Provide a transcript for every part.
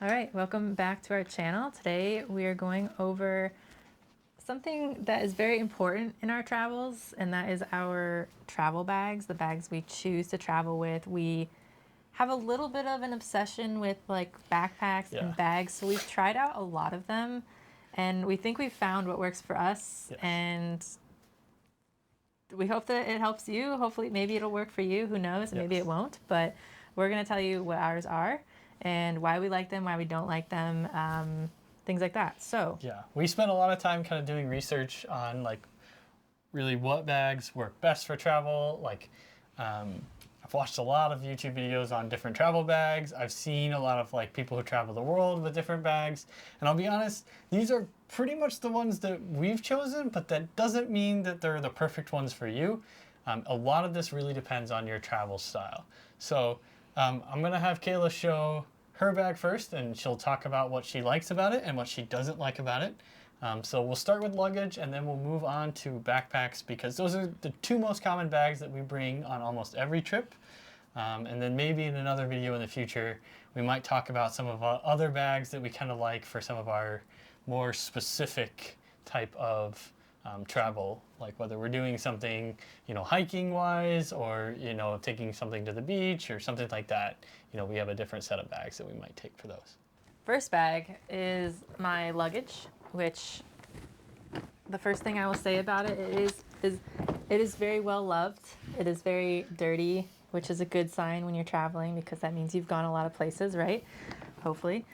All right, welcome back to our channel. Today we are going over something that is very important in our travels, and that is our travel bags, the bags we choose to travel with. We have a little bit of an obsession with like backpacks and bags, so we've tried out a lot of them, and we think we've found what works for us, and we hope that it helps you. Hopefully, maybe it'll work for you. Who knows? Maybe it won't, but we're going to tell you what ours are and why we like them, why we don't like them, things like that. So yeah, we spent a lot of time kind of doing research on like really what bags work best for travel. Like I've watched a lot of YouTube videos on different travel bags. I've seen a lot of like people who travel the world with different bags. And I'll be honest, these are pretty much the ones that we've chosen, but that doesn't mean that they're the perfect ones for you. A lot of this really depends on your travel style. So I'm going to have Kayla show her bag first, and she'll talk about what she likes about it and what she doesn't like about it. So we'll start with luggage, and then we'll move on to backpacks, because those are the two most common bags that we bring on almost every trip. And then maybe in another video in the future, we might talk about some of our other bags that we kind of like for some of our more specific type of travel, like whether we're doing something, hiking wise, or, taking something to the beach or something like that. We have a different set of bags that we might take for those. first bag is my luggage, which the first thing I will say about it is it is very well loved. It is very dirty, which is a good sign when you're traveling, because that means you've gone a lot of places, right? Hopefully.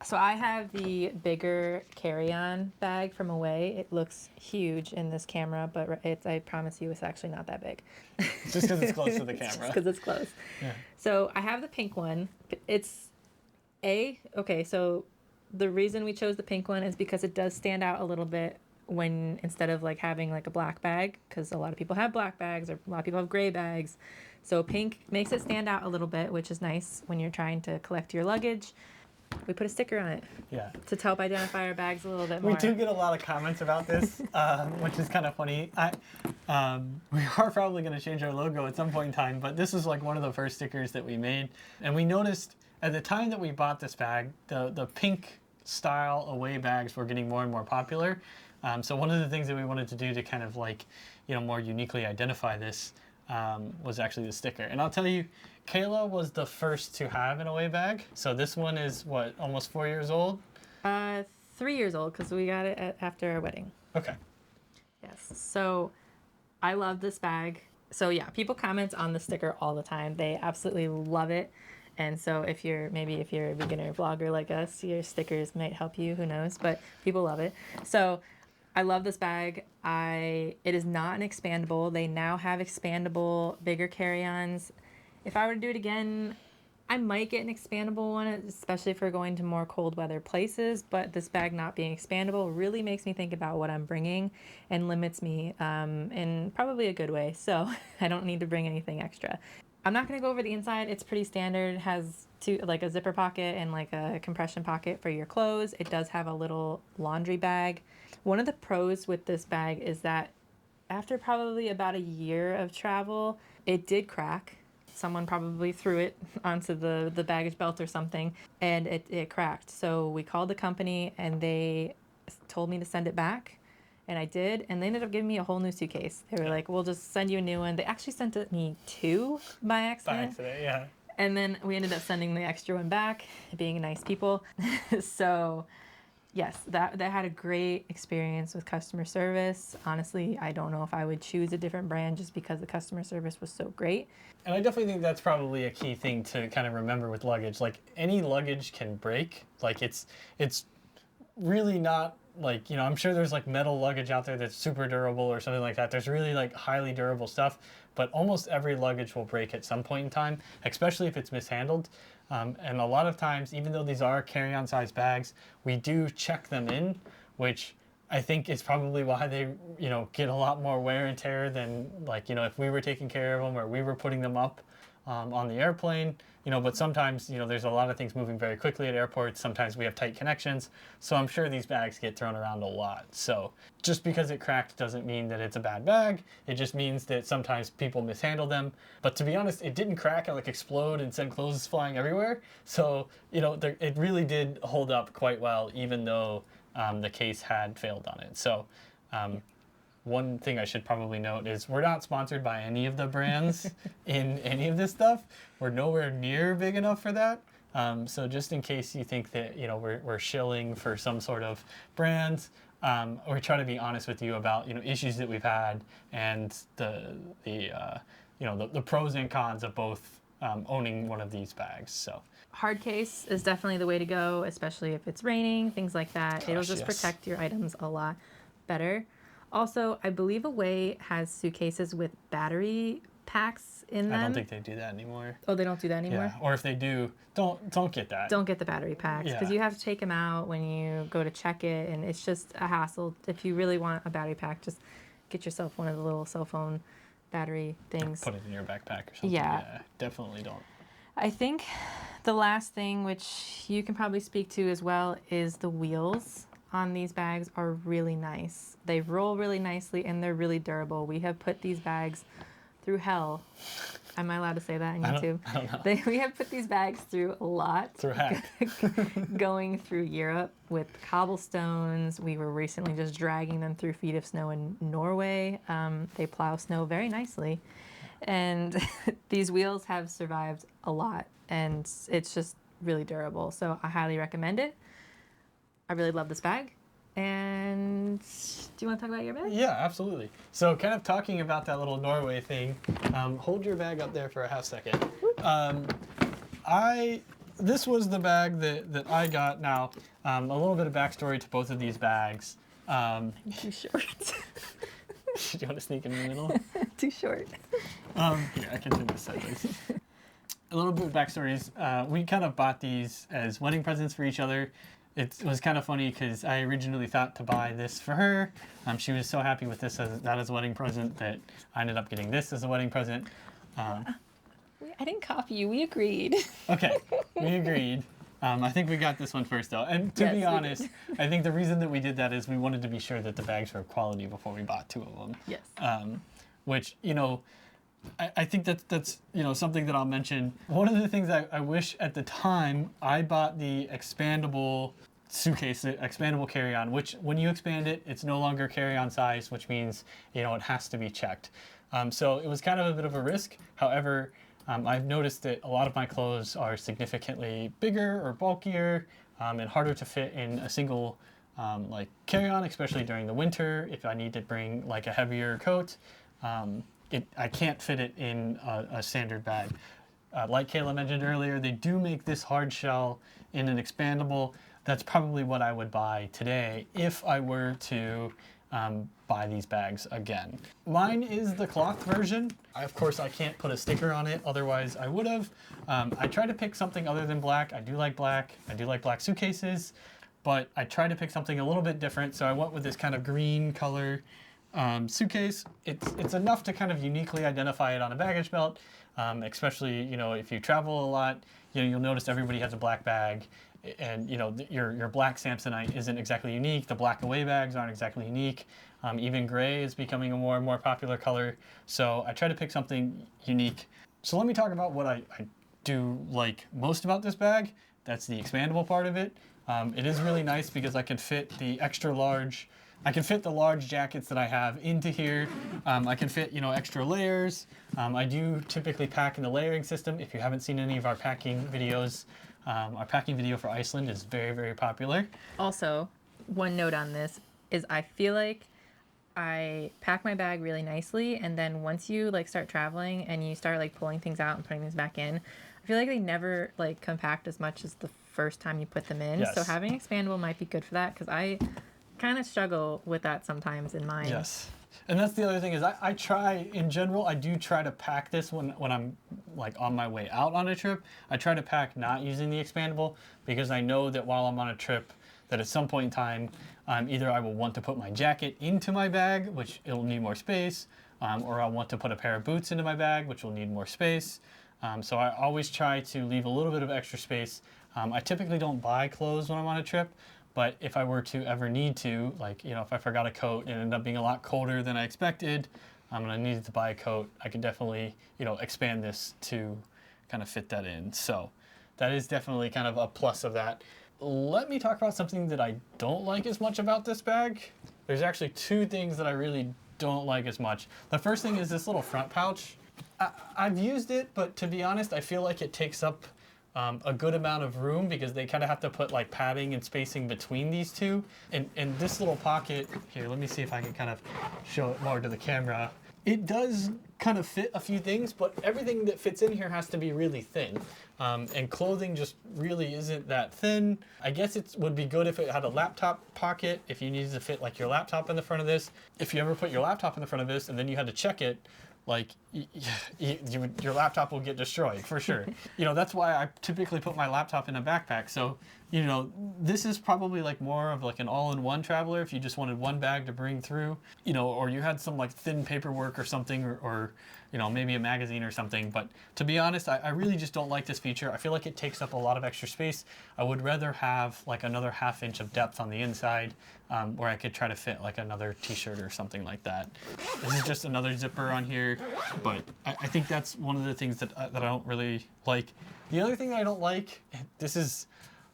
So I have the bigger carry-on bag from Away. It looks huge in this camera, but I promise you it's actually not that big. Just because it's close to the camera. Just because it's close. Yeah. So I have the pink one. Okay, so the reason we chose the pink one is because it does stand out a little bit when, instead of like having like a black bag, because a lot of people have black bags, or a lot of people have gray bags. So pink makes it stand out a little bit, which is nice when you're trying to collect your luggage. We put a sticker on it to help identify our bags a little bit more. We do get a lot of comments about this, which is kind of funny. We are probably going to change our logo at some point in time, but this is like one of the first stickers that we made. And we noticed at the time that we bought this bag, the pink style Away bags were getting more and more popular. So one of the things that we wanted to do to kind of like, more uniquely identify this was actually the sticker. And I'll tell you, Kayla was the first to have an Away bag. So this one is what, almost 4 years old? 3 years old, because we got it after our wedding. Okay. Yes. So I love this bag. So yeah, people comment on the sticker all the time. They absolutely love it. And so if you're a beginner vlogger like us, your stickers might help you, who knows, but people love it. So I love this bag. It is not an expandable. They now have expandable, bigger carry-ons. If I were to do it again, I might get an expandable one, especially if we're going to more cold weather places, but this bag not being expandable really makes me think about what I'm bringing and limits me in probably a good way. So I don't need to bring anything extra. I'm not going to go over the inside. It's pretty standard. It has like a zipper pocket and like a compression pocket for your clothes. It does have a little laundry bag. One of the pros with this bag is that after probably about a year of travel, it did crack. Someone probably threw it onto the baggage belt or something, and it cracked. So we called the company, and they told me to send it back, and I did, and they ended up giving me a whole new suitcase. They were like, we'll just send you a new one. They actually sent me two by accident. By accident, yeah. And then we ended up sending the extra one back, being nice people. So yes, that had a great experience with customer service. Honestly, I don't know if I would choose a different brand just because the customer service was so great. And I definitely think that's probably a key thing to kind of remember with luggage. Like, any luggage can break. Like, it's really not like, I'm sure there's like metal luggage out there that's super durable or something like that. There's really like highly durable stuff, but almost every luggage will break at some point in time, especially if it's mishandled. And a lot of times, even though these are carry-on size bags, we do check them in, which I think is probably why they, get a lot more wear and tear than like, if we were taking care of them or we were putting them up on the airplane, but sometimes, there's a lot of things moving very quickly at airports. Sometimes we have tight connections. So I'm sure these bags get thrown around a lot. So just because it cracked doesn't mean that it's a bad bag. It just means that sometimes people mishandle them. But to be honest, it didn't crack and explode and send clothes flying everywhere. So, it really did hold up quite well, even though the case had failed on it. So one thing I should probably note is we're not sponsored by any of the brands in any of this stuff. We're nowhere near big enough for that. So just in case you think that, we're shilling for some sort of brands, we try to be honest with you about, issues that we've had and the pros and cons of both owning one of these bags. So hard case is definitely the way to go, especially if it's raining, things like that. It'll just protect your items a lot better. Also, I believe Away has suitcases with battery packs in them. I don't think they do that anymore. Oh, they don't do that anymore? Yeah, or if they do, don't get that. Don't get the battery packs because you have to take them out when you go to check it, and it's just a hassle. If you really want a battery pack, just get yourself one of the little cell phone battery things. Put it in your backpack or something. Yeah, definitely don't. I think the last thing, which you can probably speak to as well, is the wheels on these bags are really nice. They roll really nicely and they're really durable. We have put these bags through hell. Am I allowed to say that on YouTube? I don't know. We have put these bags through a lot. Through heck. Going through Europe with cobblestones. We were recently just dragging them through feet of snow in Norway. They plow snow very nicely. And these wheels have survived a lot and it's just really durable. So I highly recommend it. I really love this bag. And do you want to talk about your bag? Yeah, absolutely. So kind of talking about that little Norway thing, hold your bag up there for a half second. This was the bag that I got. Now, a little bit of backstory to both of these bags. I'm too short. Do you want to sneak in the middle? Too short. Here, I can do this sideways. A little bit of backstory is we kind of bought these as wedding presents for each other. It was kind of funny because I originally thought to buy this for her. She was so happy with this as a wedding present that I ended up getting this as a wedding present. I didn't copy you. We agreed. Okay, we agreed. I think we got this one first though. And to be honest, I think the reason that we did that is we wanted to be sure that the bags were quality before we bought two of them. Yes. Which, I think that's something that I'll mention. One of the things I wish at the time I bought the expandable suitcase, the expandable carry-on, which when you expand it, it's no longer carry-on size, which means it has to be checked. So it was kind of a bit of a risk. However, I've noticed that a lot of my clothes are significantly bigger or bulkier and harder to fit in a single carry-on, especially during the winter. If I need to bring a heavier coat, I can't fit it in a standard bag. Like Kayla mentioned earlier, they do make this hard shell in an expandable. That's probably what I would buy today if I were to buy these bags again. Mine is the cloth version. Of course, I can't put a sticker on it, otherwise I would have. I try to pick something other than black. I do like black. I do like black suitcases, but I tried to pick something a little bit different, so I went with this kind of green color suitcase. It's enough to kind of uniquely identify it on a baggage belt, especially if you travel a lot. You'll notice everybody has a black bag, and your black Samsonite isn't exactly unique. The black Away bags aren't exactly unique. Even gray is becoming a more and more popular color. So I try to pick something unique. So let me talk about what I do like most about this bag. That's the expandable part of it. It is really nice because I can fit the extra large. I can fit the large jackets that I have into here. I can fit, extra layers. I do typically pack in the layering system. If you haven't seen any of our packing videos, our packing video for Iceland is very, very popular. Also, one note on this is I feel like I pack my bag really nicely, and then once you start traveling and you start pulling things out and putting things back in, I feel like they never compact as much as the first time you put them in. Yes. So having expandable might be good for that because I kind of struggle with that sometimes in mine. Yes. And that's the other thing is I try, in general, I do try to pack this when I'm on my way out on a trip. I try to pack not using the expandable because I know that while I'm on a trip that at some point in time, either I will want to put my jacket into my bag, which it'll need more space, or I'll want to put a pair of boots into my bag, which will need more space. So I always try to leave a little bit of extra space. I typically don't buy clothes when I'm on a trip, but if I were to ever need to, like, if I forgot a coat and it ended up being a lot colder than I expected, and I needed to buy a coat, I could definitely, expand this to kind of fit that in. So that is definitely kind of a plus of that. Let me talk about something that I don't like as much about this bag. There's actually two things that I really don't like as much. The first thing is this little front pouch. I've used it, but to be honest, I feel like it takes up a good amount of room because they kind of have to put like padding and spacing between these two. And this little pocket, here, let me see if I can kind of show it more to the camera. It does kind of fit a few things, but everything that fits in here has to be really thin. And clothing just really isn't that thin. I guess it would be good if it had a laptop pocket, if you needed to fit like your laptop in the front of this. If you ever put your laptop in the front of this and then you had to check it, like your laptop will get destroyed for sure. That's why I typically put my laptop in a backpack. So, this is probably like more of like an all-in-one traveler if you just wanted one bag to bring through, or you had some like thin paperwork or something, or maybe a magazine or something. But to be honest, I really just don't like this feature. I feel like it takes up a lot of extra space. I would rather have like another ½ inch of depth on the inside, where I could try to fit like another t-shirt or something like that. This is just another zipper on here, but I think that's one of the things that I don't really like. The other thing that I don't like, this is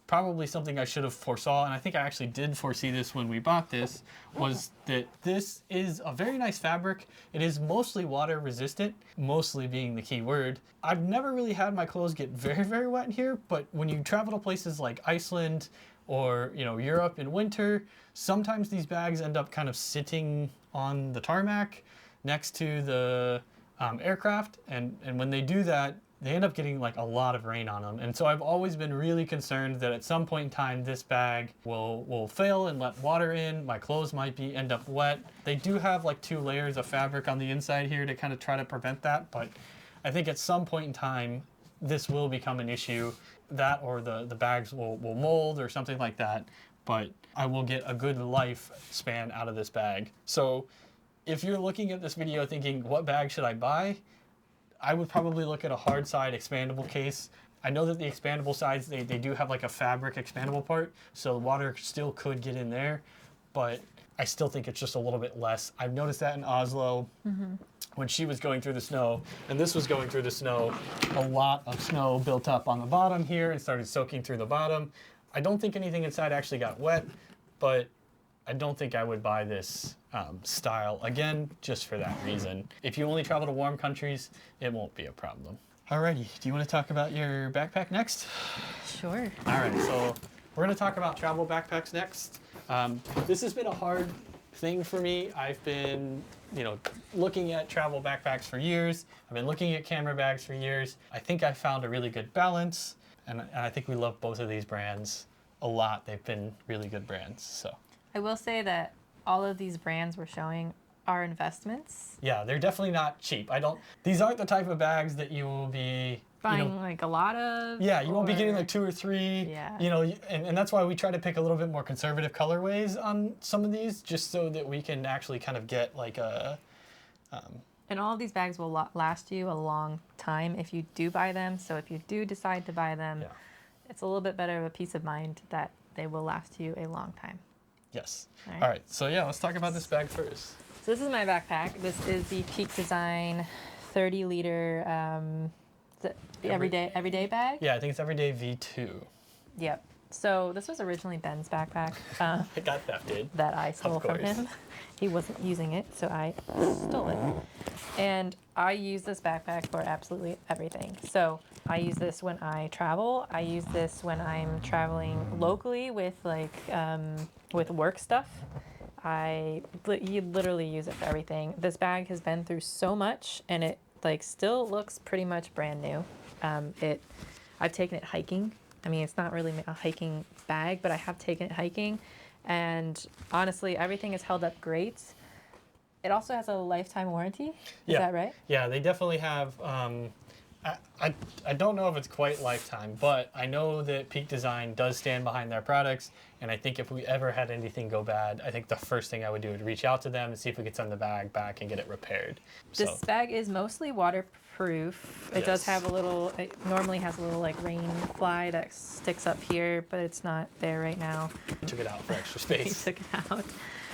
probably something I should have foresaw, and I think I actually did foresee this when we bought this, was that this is a very nice fabric. It is mostly water resistant, mostly being the key word. I've never really had my clothes get very, very wet in here, but when you travel to places like Iceland or Europe in winter, sometimes these bags end up kind of sitting on the tarmac next to the aircraft, and when they do that, they end up getting like a lot of rain on them. And so I've always been really concerned that at some point in time this bag will fail and let water in. My clothes might end up wet. They do have like 2 layers of fabric on the inside here to kind of try to prevent that, but I think at some point in time this will become an issue, that or the bags will mold or something like that, but I will get a good life span out of this bag. So if you're looking at this video thinking, what bag should I buy? I would probably look at a hard side expandable case. I know that the expandable sides, they do have like a fabric expandable part, so the water still could get in there, but I still think it's just a little bit less. I've noticed that in Oslo, when she was going through the snow, and this was going through the snow, a lot of snow built up on the bottom here and started soaking through the bottom. I don't think anything inside actually got wet, but I don't think I would buy this style again, just for that reason. If you only travel to warm countries, it won't be a problem. Alrighty, do you want to talk about your backpack next? Sure. All right, so we're going to talk about travel backpacks next. This has been a hard thing for me. I've been, looking at travel backpacks for years. I've been looking at camera bags for years. I think I found a really good balance, and I think we love both of these brands a lot. They've been really good brands, so. I will say that all of these brands we're showing are investments. Yeah, they're definitely not cheap. These aren't the type of bags that you will be buying like a lot of. Yeah, you won't be getting like 2 or 3. Yeah. And that's why we try to pick a little bit more conservative colorways on some of these, just so that we can actually kind of get like a. And all of these bags will last you a long time if you do buy them. So if you do decide to buy them, it's a little bit better of a peace of mind that they will last you a long time. Yes. All right. So yeah, let's talk about this bag first. So this is my backpack. This is the Peak Design 30-liter everyday bag. Yeah, I think it's Everyday V2. Yep. So this was originally Ben's backpack. It got thefted. That I stole from him. He wasn't using it, so I stole it. And I use this backpack for absolutely everything. So I use this when I travel. I use this when I'm traveling locally with with work stuff. You literally use it for everything. This bag has been through so much, and it still looks pretty much brand new. I've taken it hiking. I mean, it's not really a hiking bag, but I have taken it hiking, and honestly, everything has held up great. It also has a lifetime warranty. Is that right? Yeah, they definitely have. I don't know if it's quite lifetime, but I know that Peak Design does stand behind their products, and I think if we ever had anything go bad, I think the first thing I would do would reach out to them and see if we could send the bag back and get it repaired. This bag is mostly waterproof. It does have a little, it normally has a little like rain fly that sticks up here, but it's not there right now. We took it out for extra We space. took it out.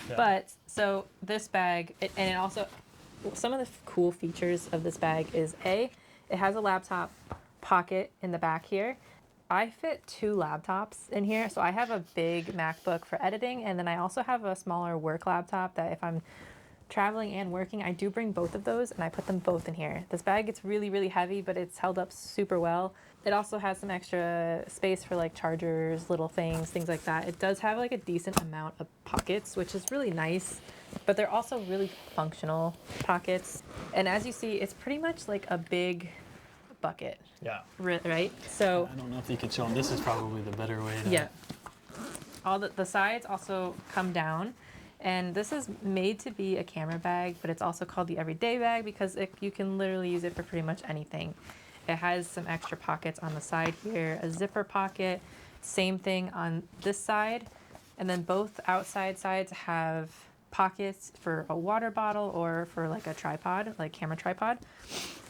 Yeah. But so this bag, and it also, some of the cool features of this bag is it has a laptop pocket in the back here. I fit 2 laptops in here. So I have a big MacBook for editing, and then I also have a smaller work laptop that if I'm traveling and working, I do bring both of those and I put them both in here. This bag gets really, really heavy, but it's held up super well. It also has some extra space for like chargers, little things like that. It does have like a decent amount of pockets, which is really nice, but they're also really functional pockets. And as you see, it's pretty much like a big bucket. Yeah. Right? So I don't know if you could show them. This is probably the better way to... yeah. All the sides also come down, and this is made to be a camera bag, but it's also called the everyday bag because you can literally use it for pretty much anything. It has some extra pockets on the side here, a zipper pocket, same thing on this side, and then both outside sides have pockets for a water bottle or for like a tripod, like camera tripod.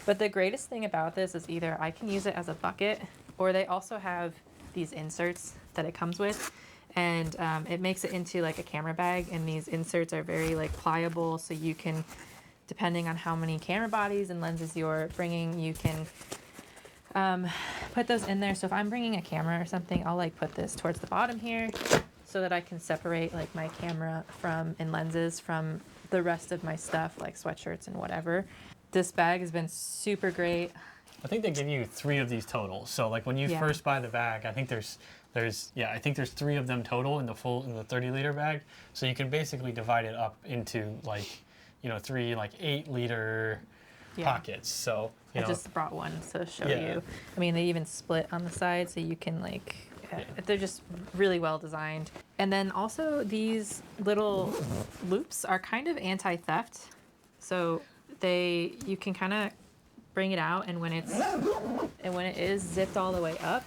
But the greatest thing about this is either I can use it as a bucket, or they also have these inserts that it comes with, and it makes it into like a camera bag, and these inserts are very like pliable, so you can, depending on how many camera bodies and lenses you're bringing, you can put those in there. So if I'm bringing a camera or something, I'll like put this towards the bottom here so that I can separate like my camera and lenses from the rest of my stuff, like sweatshirts and whatever. This bag has been super great. I think they give you 3 of these total. So like when you first buy the bag, I think there's 3 of them total in the 30-liter bag. So you can basically divide it up into like, 3 like 8-liter pockets. So I just brought one to show you. I mean, they even split on the side, so you can like, they're just really well designed. And then also these little loops are kind of anti-theft. So you can kind of bring it out, and when it is zipped all the way up,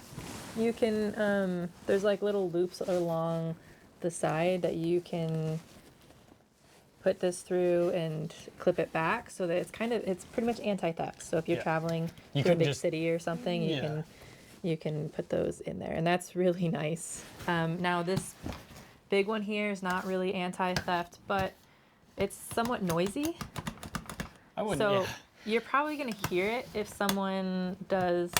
you can there's like little loops along the side that you can put this through and clip it back, so that it's pretty much anti-theft. So if you're traveling to a big city or something, you can put those in there, and that's really nice. Now this big one here is not really anti-theft, but it's somewhat noisy. I wouldn't. So you're probably gonna hear it if someone does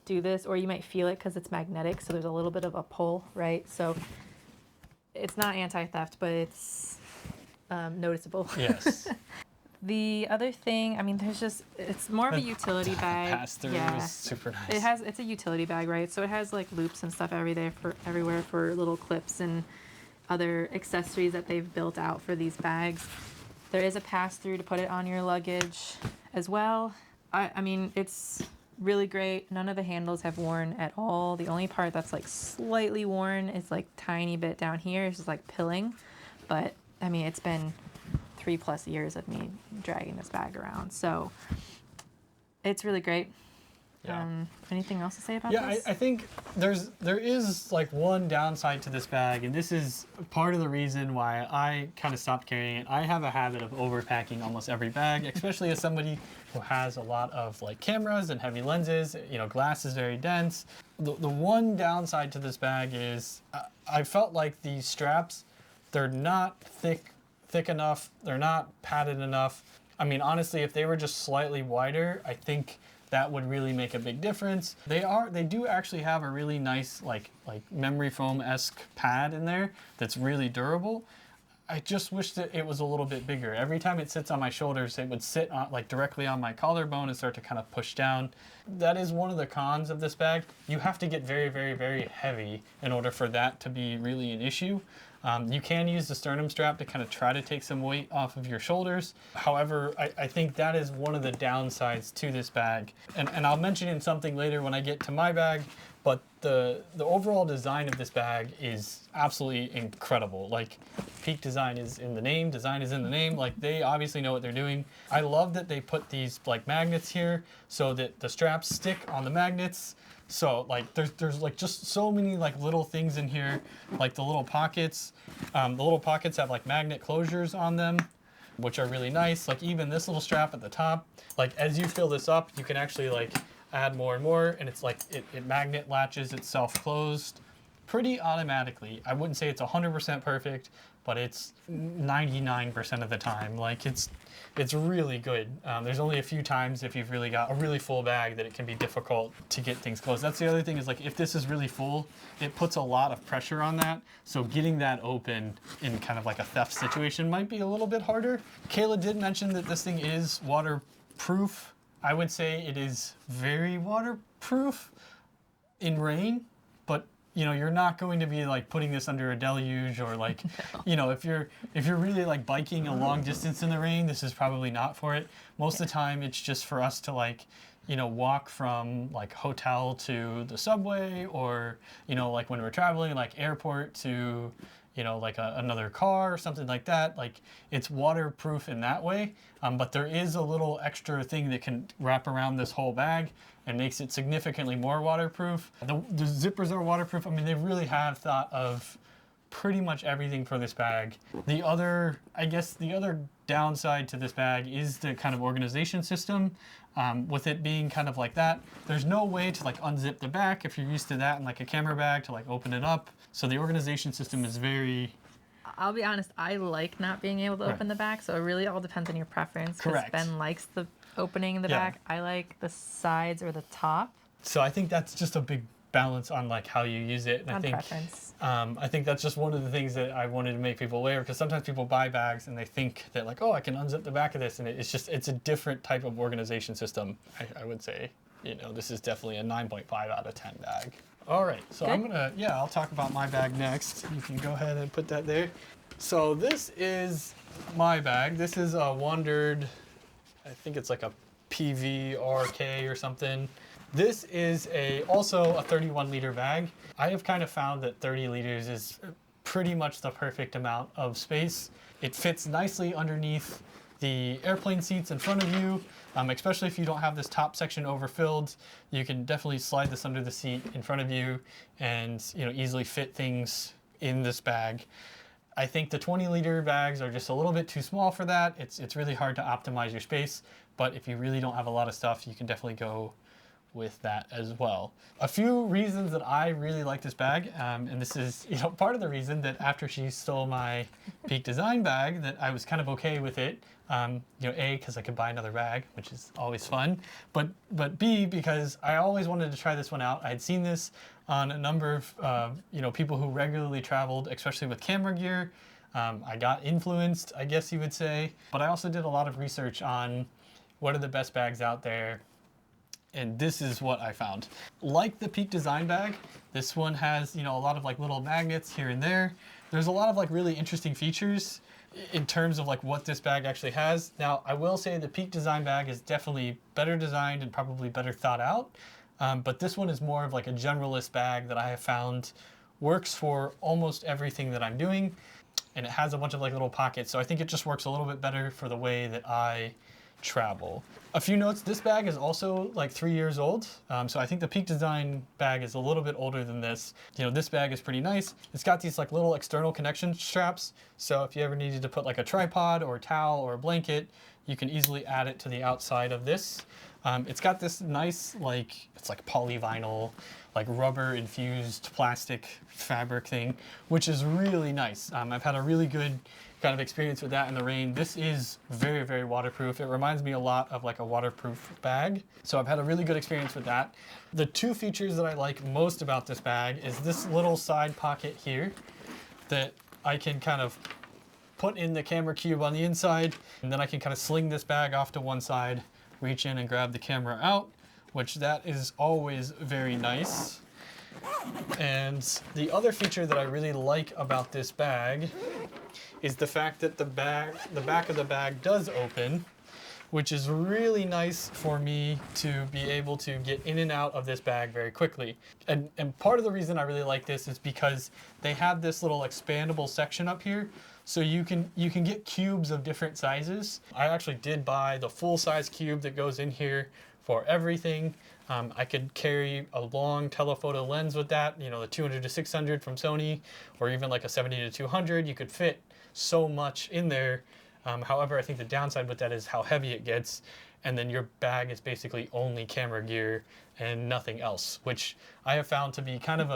do this, or you might feel it because it's magnetic. So there's a little bit of a pull, right? So it's not anti-theft, but it's noticeable. Yes. The other thing, I mean, it's more of a utility bag. Pass-through is super nice. It's a utility bag, right? So it has like loops and stuff everywhere for little clips and other accessories that they've built out for these bags. There is a pass-through to put it on your luggage as well. I mean, it's really great. None of the handles have worn at all. The only part that's like slightly worn is like tiny bit down here. It's just like pilling. But I mean, it's been 3+ years of me dragging this bag around. So it's really great. Yeah. Anything else to say about this? this? I think there is like one downside to this bag, and this is part of the reason why I kind of stopped carrying it. I have a habit of overpacking almost every bag, especially as somebody who has a lot of like cameras and heavy lenses. Glass is very dense. The one downside to this bag is I felt like these straps, they're not thick enough. They're not padded enough. I mean, honestly, if they were just slightly wider, I think that would really make a big difference. They do actually have a really nice like memory foam-esque pad in there that's really durable. I just wish that it was a little bit bigger. Every time it sits on my shoulders, it would sit on, like directly on my collarbone and start to kind of push down. That is one of the cons of this bag. You have to get very, very, very heavy in order for that to be really an issue. You can use the sternum strap to kind of try to take some weight off of your shoulders. However, I think that is one of the downsides to this bag. And I'll mention in something later when I get to my bag, but the overall design of this bag is absolutely incredible. Like, Peak Design is in the name, design is in the name. Like, they obviously know what they're doing. I love that they put these like magnets here so that the straps stick on the magnets. So like there's like just so many like little things in here, like the little pockets. The little pockets have like magnet closures on them, which are really nice. Like even this little strap at the top, like as you fill this up, you can actually like add more and more, and it's like it magnet latches itself closed pretty automatically. I wouldn't say it's 100% perfect, but it's 99% of the time. Like it's really good. There's only a few times if you've really got a really full bag that it can be difficult to get things closed. That's the other thing, is like if this is really full, it puts a lot of pressure on that. So getting that open in kind of like a theft situation might be a little bit harder. Kayla did mention that this thing is waterproof. I would say it is very waterproof in rain, but you know, you're not going to be like putting this under a deluge, or like, you know, if you're really like biking a long distance in the rain, this is probably not for it. Most of the time it's just for us to like, you know, walk from like hotel to the subway, or, you know, like when we're traveling like airport to, you know, like another car or something like that. Like it's waterproof in that way. But there is a little extra thing that can wrap around this whole bag and makes it significantly more waterproof. The zippers are waterproof. I mean, they really have thought of pretty much everything for this bag. I guess the other downside to this bag is the kind of organization system. With it being kind of like that, there's no way to like unzip the back if you're used to that in like a camera bag to like open it up. So the organization system is very... I'll be honest, I like not being able to open the back, so it really all depends on your preference. 'Cause Correct. Ben likes the opening in the back. I like the sides or the top. So I think that's just a big balance on like how you use it. And On preference. I think that's just one of the things that I wanted to make people aware, because sometimes people buy bags and they think that like, oh, I can unzip the back of this, and it's a different type of organization system. I would say, you know, this is definitely a 9.5 out of 10 bag. All right, so Good. I'll talk about my bag next. You can go ahead and put that there. So this is my bag. This is a Wandered, I think it's like a PVRK or something. This is also a 31 liter bag. I have kind of found that 30 liters is pretty much the perfect amount of space. It fits nicely underneath the airplane seats in front of you, especially if you don't have this top section overfilled. You can definitely slide this under the seat in front of you and, you know, easily fit things in this bag. I think the 20 liter bags are just a little bit too small for that. It's really hard to optimize your space, but if you really don't have a lot of stuff, you can definitely go with that as well. A few reasons that I really like this bag, and this is, you know, part of the reason that after she stole my Peak Design bag that I was kind of okay with it. You know, A, because I could buy another bag, which is always fun, but B, because I always wanted to try this one out. I had seen this on a number of you know, people who regularly traveled, especially with camera gear. I got influenced, I guess you would say, but I also did a lot of research on what are the best bags out there. And this is what I found. Like the Peak Design bag, this one has, you know, a lot of like little magnets here and there. There's a lot of like really interesting features in terms of like what this bag actually has. Now, I will say the Peak Design bag is definitely better designed and probably better thought out. But this one is more of like a generalist bag that I have found works for almost everything that I'm doing. And it has a bunch of like little pockets. So I think it just works a little bit better for the way that I travel. A few notes, this bag is also like 3 years old. So I think the Peak Design bag is a little bit older than this. You know, this bag is pretty nice. It's got these like little external connection straps. So if you ever needed to put like a tripod or a towel or a blanket, you can easily add it to the outside of this. It's got this nice, like, it's like polyvinyl, like rubber infused plastic fabric thing, which is really nice. I've had a really good kind of experience with that in the rain. This is very, very waterproof. It reminds me a lot of like a waterproof bag. So I've had a really good experience with that. The two features that I like most about this bag is this little side pocket here that I can kind of put in the camera cube on the inside, and then I can kind of sling this bag off to one side, reach in and grab the camera out, which that is always very nice. And the other feature that I really like about this bag is the fact that the back of the bag does open. which is really nice for me to be able to get in and out of this bag very quickly. And part of the reason I really like this is because they have this little expandable section up here. So you can get cubes of different sizes. I actually did buy the full size cube that goes in here for everything. I could carry a long telephoto lens with that, you know, the 200 to 600 from Sony, or even like a 70 to 200. You could fit so much in there. However, I think the downside with that is how heavy it gets, and then your bag is basically only camera gear and nothing else, which I have found to be kind of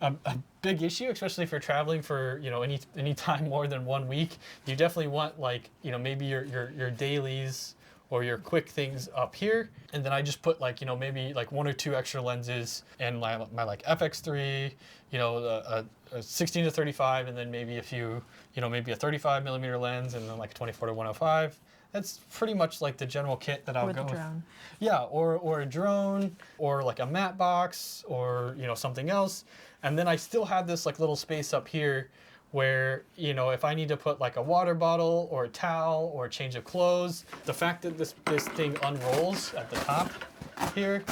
a big issue, especially if you're traveling for, you know, any time more than 1 week. You definitely want, like, you know, maybe your dailies or your quick things up here, and then I just put, like, you know, maybe like 1 or 2 extra lenses and my like FX3, you know, a 16 to 35, and then maybe a few, you know, maybe a 35 millimeter lens, and then like a 24 to 105. That's pretty much like the general kit that I'll go with. Yeah, or a drone, or like a matte box, or, you know, something else. And then I still have this like little space up here where, you know, if I need to put like a water bottle or a towel or a change of clothes, the fact that this thing unrolls at the top here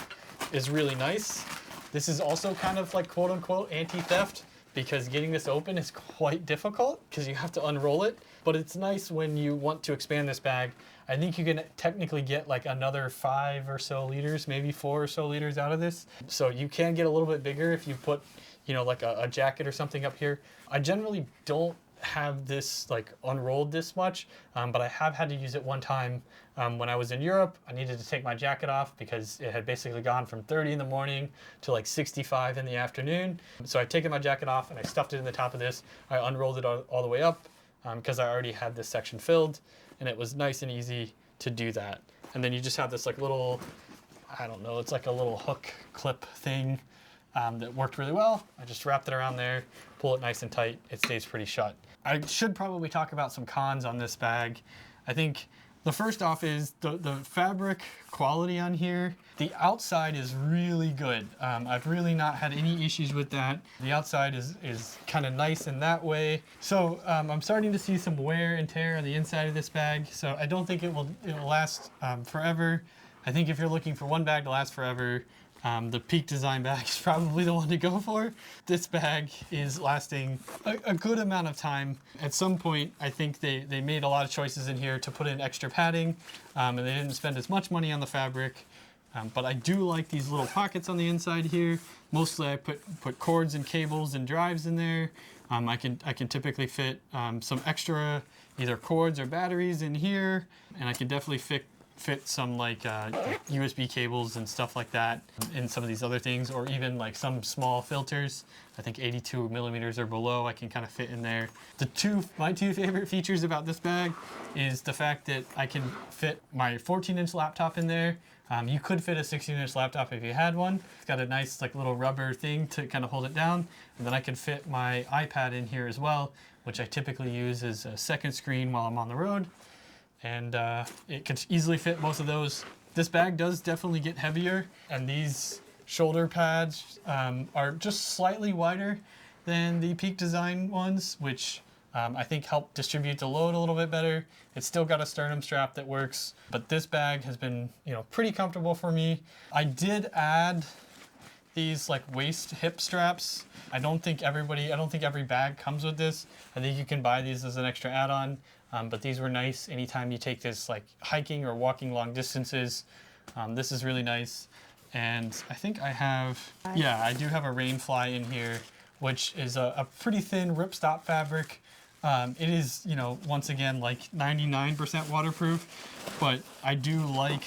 is really nice. This is also kind of like quote unquote anti-theft, because getting this open is quite difficult because you have to unroll it. But it's nice when you want to expand this bag. I think you can technically get like another 5 or so liters, maybe 4 or so liters out of this. So you can get a little bit bigger if you put, you know, like a jacket or something up here. I generally don't have this like unrolled this much, but I have had to use it one time when I was in Europe. I needed to take my jacket off because it had basically gone from 30 in the morning to like 65 in the afternoon. So I'd taken my jacket off and I stuffed it in the top of this. I unrolled it all the way up because I already had this section filled, and it was nice and easy to do that. And then you just have this like little, I don't know, it's like a little hook clip thing that worked really well. I just wrapped it around there, pull it nice and tight. It stays pretty shut. I should probably talk about some cons on this bag. I think the first off is the fabric quality on here. The outside is really good. I've really not had any issues with that. The outside is kind of nice in that way. So I'm starting to see some wear and tear on the inside of this bag. So I don't think it will last forever. I think if you're looking for one bag to last forever, the Peak Design bag is probably the one to go for. This bag is lasting a good amount of time. At some point, I think they made a lot of choices in here to put in extra padding, and they didn't spend as much money on the fabric. But I do like these little pockets on the inside here. Mostly I put cords and cables and drives in there. I can typically fit some extra either cords or batteries in here, and I can definitely fit some like USB cables and stuff like that in some of these other things, or even like some small filters. I think 82 millimeters or below I can kind of fit in there. My two favorite features about this bag is the fact that I can fit my 14-inch laptop in there. You could fit a 16-inch laptop if you had one. It's got a nice like little rubber thing to kind of hold it down. And then I can fit my iPad in here as well, which I typically use as a second screen while I'm on the road. And it can easily fit most of those. This bag does definitely get heavier, and these shoulder pads are just slightly wider than the Peak Design ones, which I think help distribute the load a little bit better. It's still got a sternum strap that works, but this bag has been, you know, pretty comfortable for me. I did add these like waist hip straps. I don't think every bag comes with this. I think you can buy these as an extra add-on. But these were nice anytime you take this like hiking or walking long distances. This is really nice. And I think I do have a rain fly in here, which is a pretty thin ripstop fabric. It is, you know, once again, like 99% waterproof, but I do like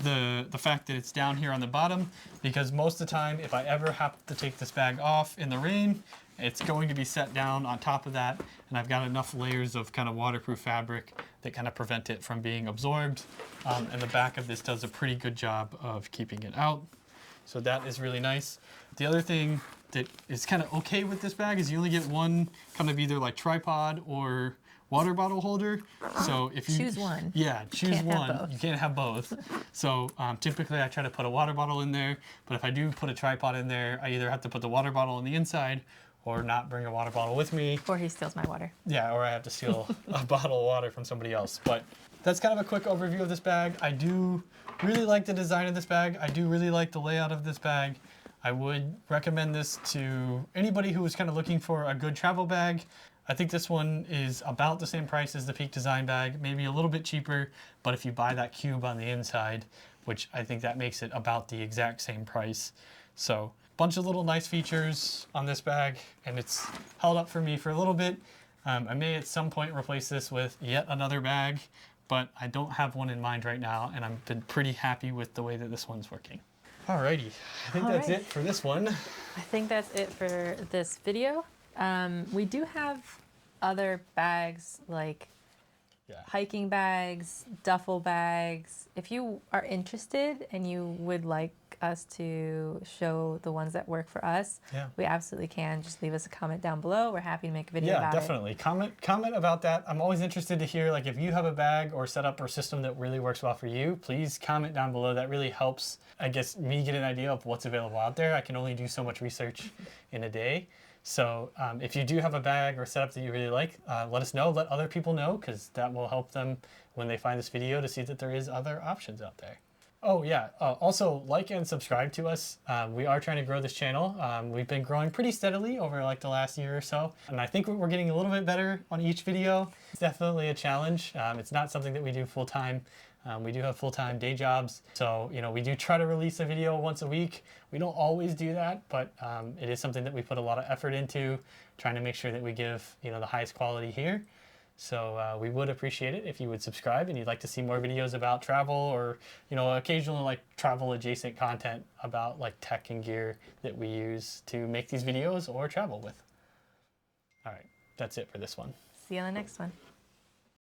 the fact that it's down here on the bottom, because most of the time, if I ever have to take this bag off in the rain, it's going to be set down on top of that, and I've got enough layers of kind of waterproof fabric that kind of prevent it from being absorbed. And the back of this does a pretty good job of keeping it out. So that is really nice. The other thing that is kind of okay with this bag is you only get one kind of either like tripod or water bottle holder. So if you choose one, choose one. You can't have both. So typically I try to put a water bottle in there, but if I do put a tripod in there, I either have to put the water bottle on the inside or not bring a water bottle with me. Or he steals my water. Yeah, or I have to steal a bottle of water from somebody else. But that's kind of a quick overview of this bag. I do really like the design of this bag. I do really like the layout of this bag. I would recommend this to anybody who is kind of looking for a good travel bag. I think this one is about the same price as the Peak Design bag, maybe a little bit cheaper, but if you buy that cube on the inside, which I think that makes it about the exact same price. So bunch of little nice features on this bag, and it's held up for me for a little bit. I may at some point replace this with yet another bag, but I don't have one in mind right now, and I've been pretty happy with the way that this one's working. Alrighty, I think that's it for this one. I think that's it for this video. We do have other bags like hiking bags, duffel bags. If you are interested and you would like us to show the ones that work for us, we absolutely can. Just leave us a comment down below. We're happy to make a video about it. Yeah, definitely. Comment about that. I'm always interested to hear, like, if you have a bag or setup or system that really works well for you, please comment down below. That really helps, I guess, me get an idea of what's available out there. I can only do so much research in a day. So if you do have a bag or setup that you really like, let us know. Let other people know, because that will help them when they find this video to see that there is other options out there. Oh yeah, also like and subscribe to us. We are trying to grow this channel. We've been growing pretty steadily over like the last year or so, and I think we're getting a little bit better on each video. It's definitely a challenge. It's not something that we do full time. We do have full-time day jobs, so we do try to release a video once a week. We don't always do that, but it is something that we put a lot of effort into, trying to make sure that we give the highest quality here. So we would appreciate it if you would subscribe and you'd like to see more videos about travel, or occasionally like travel adjacent content about like tech and gear that we use to make these videos or travel with. All right, that's it for this one. See you on the next one.